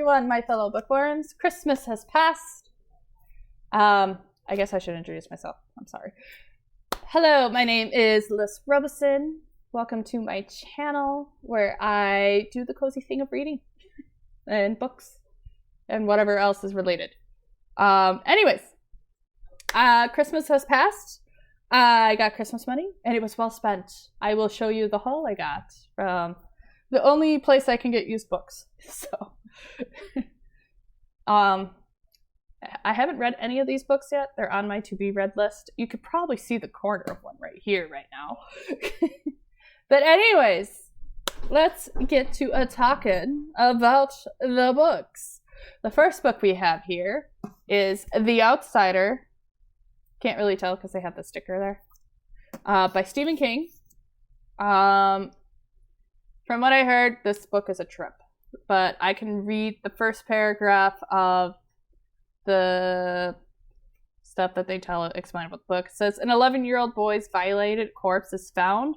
everyone, my fellow bookworms. Christmas has passed. I guess I should introduce myself. I'm sorry. Hello, my name is Liz Robeson. Welcome to my channel where I do the cozy thing of reading and books and whatever else is related. Anyways, Christmas has passed. I got Christmas money and it was well spent. I will show you the haul I got from the only place I can get used books. So, I haven't read any of these books yet. They're on my to be read list. You could probably see the corner of one right here, right now. But anyways, let's get to talking about the books. The first book we have here is The Outsider. Can't really tell because they have the sticker there. By Stephen King. From what I heard, this book is a trip. But I can read the first paragraph of the stuff that they explain about the book. It says, an 11-year-old boy's violated corpse is found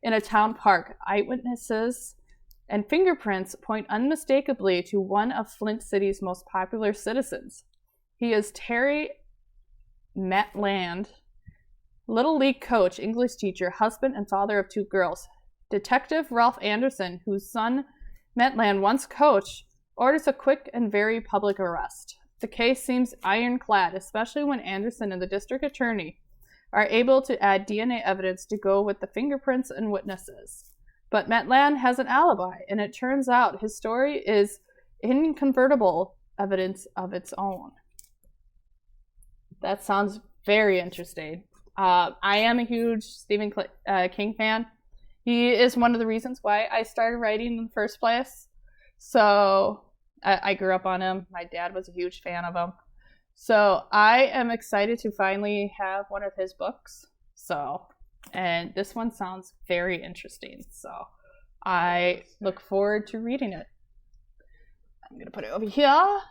in a town park. Eyewitnesses and fingerprints point unmistakably to one of Flint City's most popular citizens. He is Terry Maitland, Little League coach, English teacher, husband, and father of 2 girls. Detective Ralph Anderson, whose son Maitland once coached, orders a quick and very public arrest. The case seems ironclad, especially when Anderson and the district attorney are able to add DNA evidence to go with the fingerprints and witnesses. But Maitland has an alibi, and it turns out his story is incontrovertible evidence of its own. That sounds very interesting. I am a huge Stephen King fan. He is one of the reasons why I started writing in the first place. So I grew up on him. My dad was a huge fan of him. So I am excited to finally have one of his books. And this one sounds very interesting. So I look forward to reading it. I'm going to put it over here.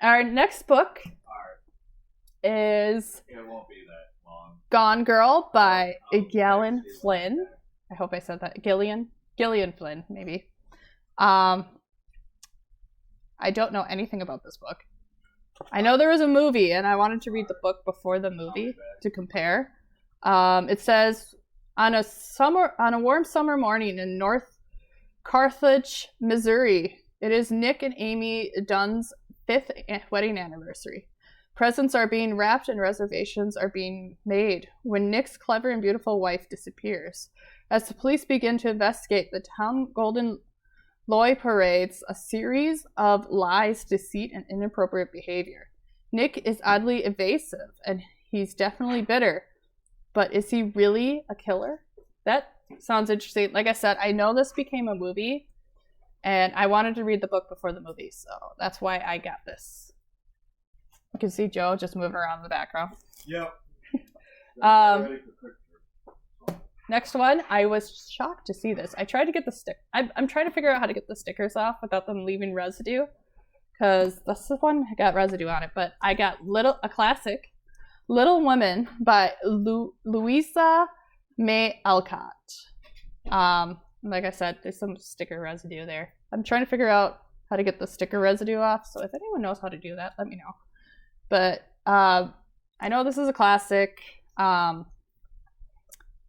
Our next book is It won't be that long. Gone Girl by Gillian Flynn. I hope I said that. Gillian Flynn, maybe. I don't know anything about this book. I know there was a movie, and I wanted to read the book before the movie to compare. It says, on a warm summer morning in North Carthage, Missouri, it is Nick and Amy Dunn's 5th wedding anniversary. Presents are being wrapped and reservations are being made when Nick's clever and beautiful wife disappears. As the police begin to investigate, the town Golden Loy parades a series of lies, deceit, and inappropriate behavior. Nick is oddly evasive, and he's definitely bitter. But is he really a killer? That sounds interesting. Like I said, I know this became a movie, and I wanted to read the book before the movie, so that's why I got this. You can see Joe just moving around in the background. Yep. Next one, I was shocked to see this. I tried to get the stick. I'm trying to figure out how to get the stickers off without them leaving residue, because this one got residue on it. But I got a classic, Little Women by Louisa May Alcott. Like I said, there's some sticker residue there. I'm trying to figure out how to get the sticker residue off. So if anyone knows how to do that, let me know. But I know this is a classic.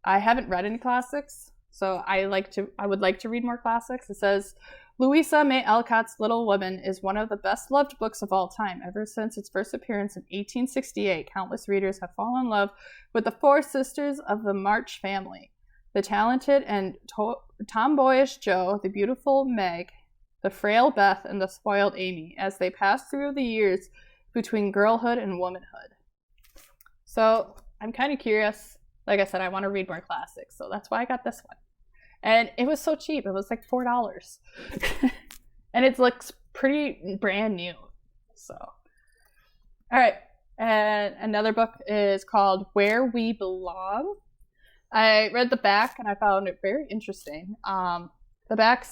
I haven't read any classics, so I would like to read more classics. It says, Louisa May Alcott's Little Women is one of the best-loved books of all time. Ever since its first appearance in 1868, countless readers have fallen in love with the 4 sisters of the March family. The talented and tomboyish Jo, the beautiful Meg, the frail Beth, and the spoiled Amy, as they pass through the years between girlhood and womanhood. So, I'm kind of curious. Like I said, I want to read more classics, so that's why I got this one. And it was so cheap. It was like $4. And it looks pretty brand new. So, all right. And another book is called Where We Belong. I read the back and I found it very interesting. The back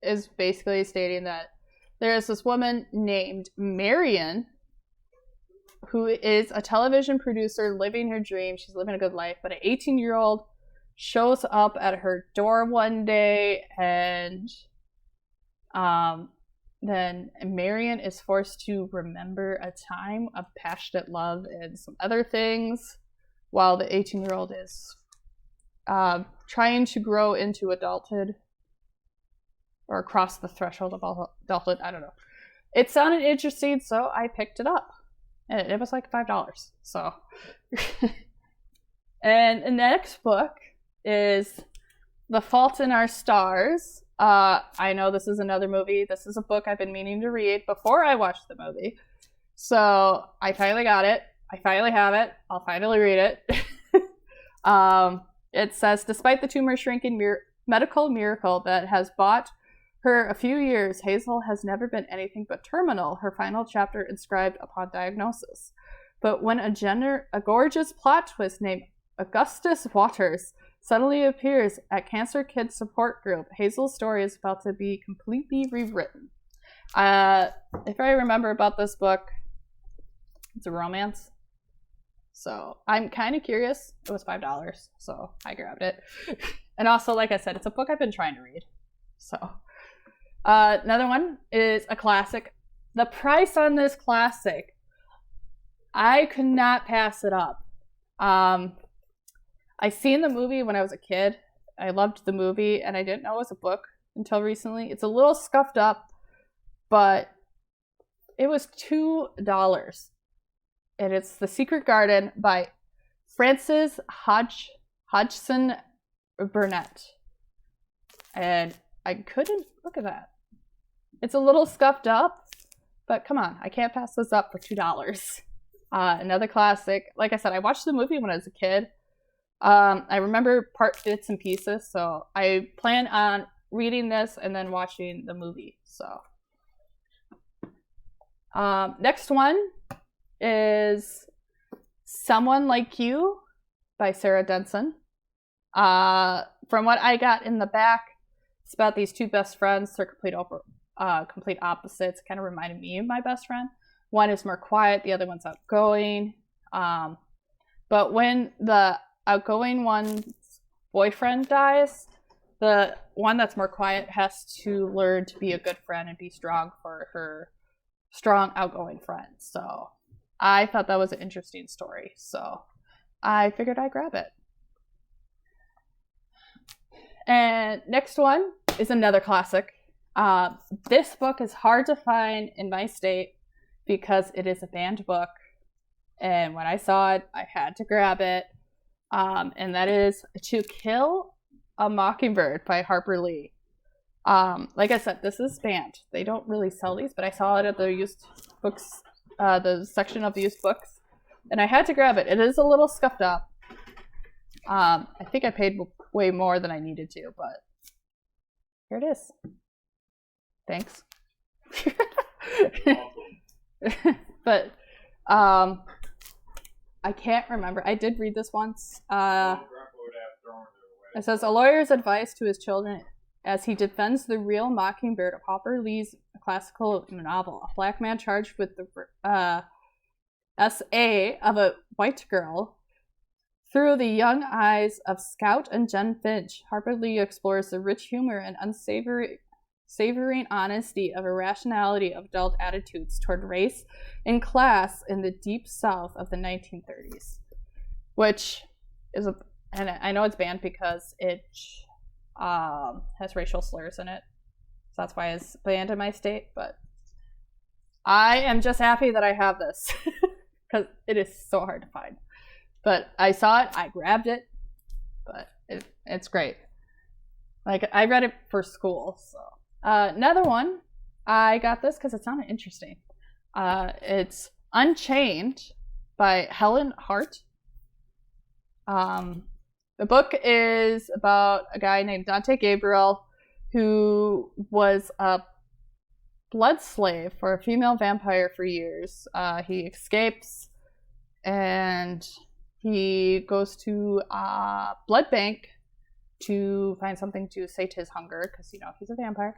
is basically stating that there is this woman named Marion who is a television producer living her dream. She's living a good life, but an 18-year-old shows up at her door one day and then Marion is forced to remember a time of passionate love and some other things, while the 18-year-old is trying to grow into adulthood or cross the threshold of adulthood. I don't know. It sounded interesting, so I picked it up. And it was like $5. So, and the next book is The Fault in Our Stars. I know this is another movie. This is a book I've been meaning to read before I watched the movie. So I finally got it. I finally have it. I'll finally read it. It says, despite the tumor shrinking medical miracle that has bought her a few years, Hazel has never been anything but terminal, her final chapter inscribed upon diagnosis. But when a gorgeous plot twist named Augustus Waters suddenly appears at Cancer Kids Support Group, Hazel's story is about to be completely rewritten. If I remember about this book, it's a romance. So I'm kind of curious. It was $5, so I grabbed it. And also, like I said, it's a book I've been trying to read. So another one is a classic. The price on this classic, I could not pass it up. I seen the movie when I was a kid. I loved the movie, and I didn't know it was a book until recently. It's a little scuffed up, but it was $2. And it's The Secret Garden by Frances Hodgson Burnett. And I couldn't look at that. It's a little scuffed up, but come on, I can't pass this up for $2. Another classic. Like I said, I watched the movie when I was a kid. I remember bits and pieces, so I plan on reading this and then watching the movie. So, next one is Someone Like You by Sarah Denson. From what I got in the back, it's about these two best friends. They're complete opposites. Kind of reminded me of my best friend. One is more quiet, the other one's outgoing. But when the outgoing one's boyfriend dies, the one that's more quiet has to learn to be a good friend and be strong for her strong, outgoing friend. So I thought that was an interesting story. So I figured I'd grab it. And next one is another classic. This book is hard to find in my state because it is a banned book. And when I saw it, I had to grab it. And that is To Kill a Mockingbird by Harper Lee. Like I said, this is banned. They don't really sell these, but I saw it at the used books, the section of used books, and I had to grab it. It is a little scuffed up. I think I paid way more than I needed to, but here it is. Thanks. But I can't remember. I did read this once. It says, a lawyer's advice to his children as he defends the real Mockingbird of Harper Lee's classical novel. A black man charged with the SA of a white girl. Through the young eyes of Scout and Jen Finch, Harper Lee explores the rich humor and unsavoring honesty of irrationality of adult attitudes toward race and class in the deep South of the 1930s. Which is and I know it's banned because it has racial slurs in it. So that's why it's banned in my state. But I am just happy that I have this because it is so hard to find. But I saw it, I grabbed it, but it's great. Like, I read it for school. So another one, I got this because it sounded interesting. It's Unchained by Helen Hart. The book is about a guy named Dante Gabriel who was a blood slave for a female vampire for years. He escapes and he goes to a blood bank to find something to sate his hunger because, you know, he's a vampire.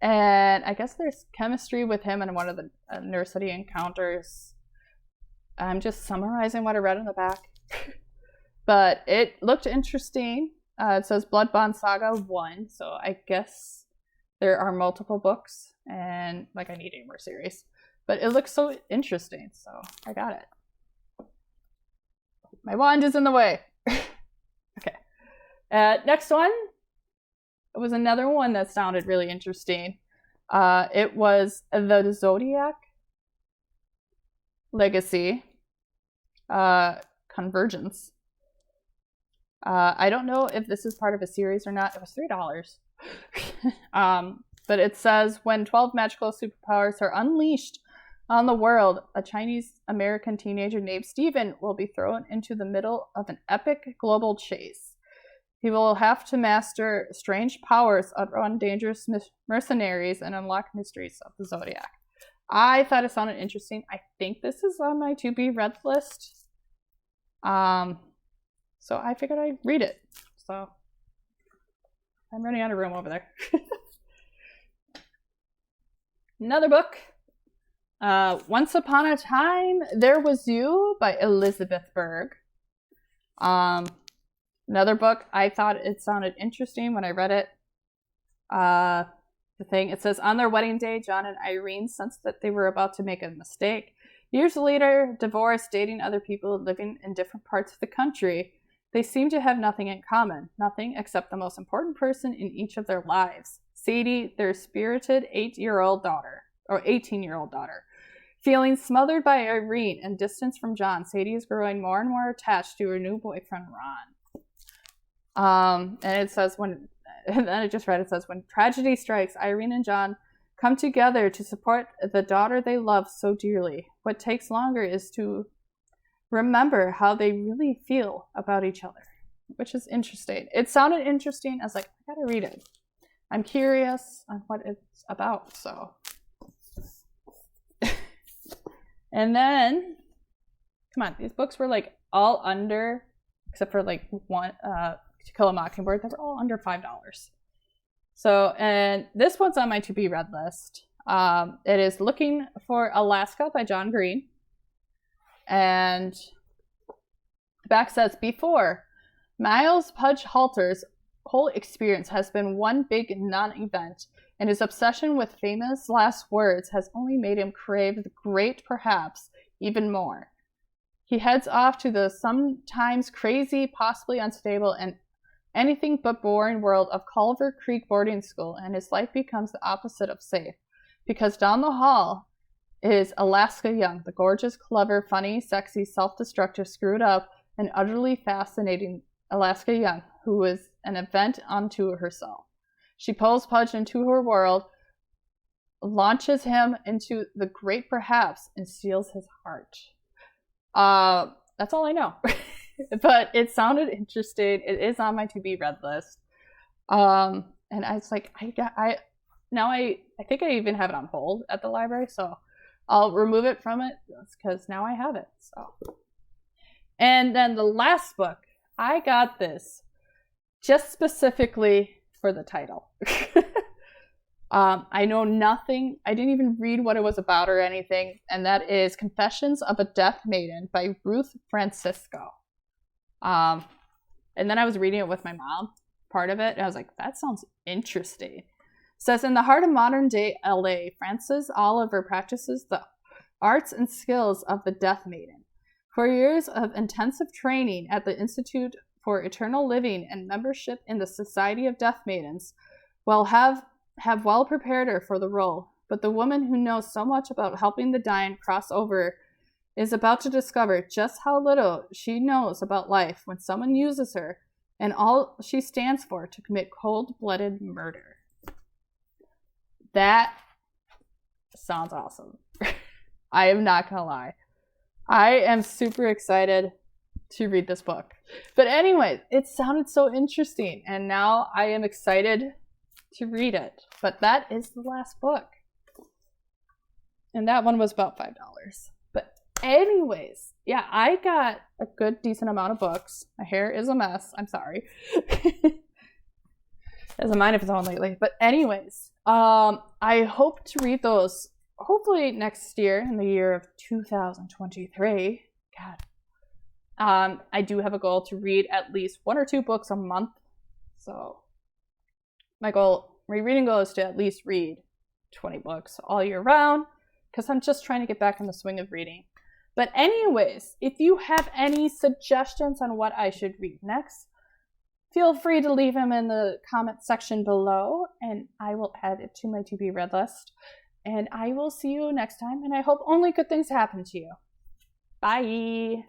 And I guess there's chemistry with him in one of the nurse that he encounters. I'm just summarizing what I read in the back. But it looked interesting. It says Blood Bond Saga 1, so I guess There are multiple books, and like I need a more series. But it looks so interesting, so I got it. My wand is in the way. Okay. Next one. It was another one that sounded really interesting. It was the Zodiac Legacy Convergence. I don't know if this is part of a series or not. It was $3. But it says, when 12 magical superpowers are unleashed on the world, a Chinese-American teenager named Steven will be thrown into the middle of an epic global chase. He will have to master strange powers, outrun dangerous mercenaries, and unlock mysteries of the Zodiac. I thought it sounded interesting. I think this is on my to-be-read list. So I figured I'd read it. So I'm running out of room over there. Another book. Once Upon a Time, There Was You by Elizabeth Berg. Another book. I thought it sounded interesting when I read it. It says, on their wedding day, John and Irene sensed that they were about to make a mistake. Years later, divorced, dating other people, living in different parts of the country, they seem to have nothing in common, nothing except the most important person in each of their lives, Sadie, their spirited 18-year-old daughter. Feeling smothered by Irene and distanced from John, Sadie is growing more and more attached to her new boyfriend, Ron. And it says, when tragedy strikes, Irene and John come together to support the daughter they love so dearly. What takes longer is to remember how they really feel about each other, which is interesting. It sounded interesting. I was like, I gotta read it. I'm curious on what it's about, so. And then, come on, these books were like all under, except for like one, To Kill a Mockingbird, they were all under $5. So, and this one's on my to-be-read list. It is Looking for Alaska by John Green. And the back says, before, Miles Pudge Halter's whole experience has been one big non-event, and his obsession with famous last words has only made him crave the great perhaps even more. He heads off to the sometimes crazy, possibly unstable, and anything but boring world of Culver Creek boarding school, and his life becomes the opposite of safe. Because down the hall is Alaska Young, the gorgeous, clever, funny, sexy, self-destructive, screwed up, and utterly fascinating Alaska Young, who is an event unto herself. She pulls Pudge into her world, launches him into the great perhaps, and steals his heart. That's all I know. But it sounded interesting. It is on my to-be-read list. And I was like, I think I even have it on hold at the library, so I'll remove it from it because now I have it. So, and then the last book, I got this just specifically for the title. I know nothing. I didn't even read what it was about or anything, and that is Confessions of a Death Maiden by Ruth Francisco. And then I was reading it with my mom, part of it, and I was like, that sounds interesting. It says, in the heart of modern-day LA, Frances Oliver practices the arts and skills of the Death Maiden. 4 years of intensive training at the Institute for Eternal Living and membership in the Society of Death Maidens will have well prepared her for the role. But the woman who knows so much about helping the dying cross over is about to discover just how little she knows about life when someone uses her and all she stands for to commit cold-blooded murder. That sounds awesome. I am not gonna lie. I am super excited to read this book. But anyway, it sounded so interesting, and now I am excited to read it. But that is the last book. And that one was about $5. But anyways, yeah, I got a good, decent amount of books. My hair is a mess. I'm sorry. Doesn't mind if it's on lately. But anyways, I hope to read those hopefully next year, in the year of 2023. God. I do have a goal to read at least 1 or 2 books a month. So my goal rereading goal is to at least read 20 books all year round, because I'm just trying to get back in the swing of reading. But anyways, if you have any suggestions on what I should read next, feel free to leave them in the comment section below, and I will add it to my to be read list. And I will see you next time, and I hope only good things happen to you. Bye!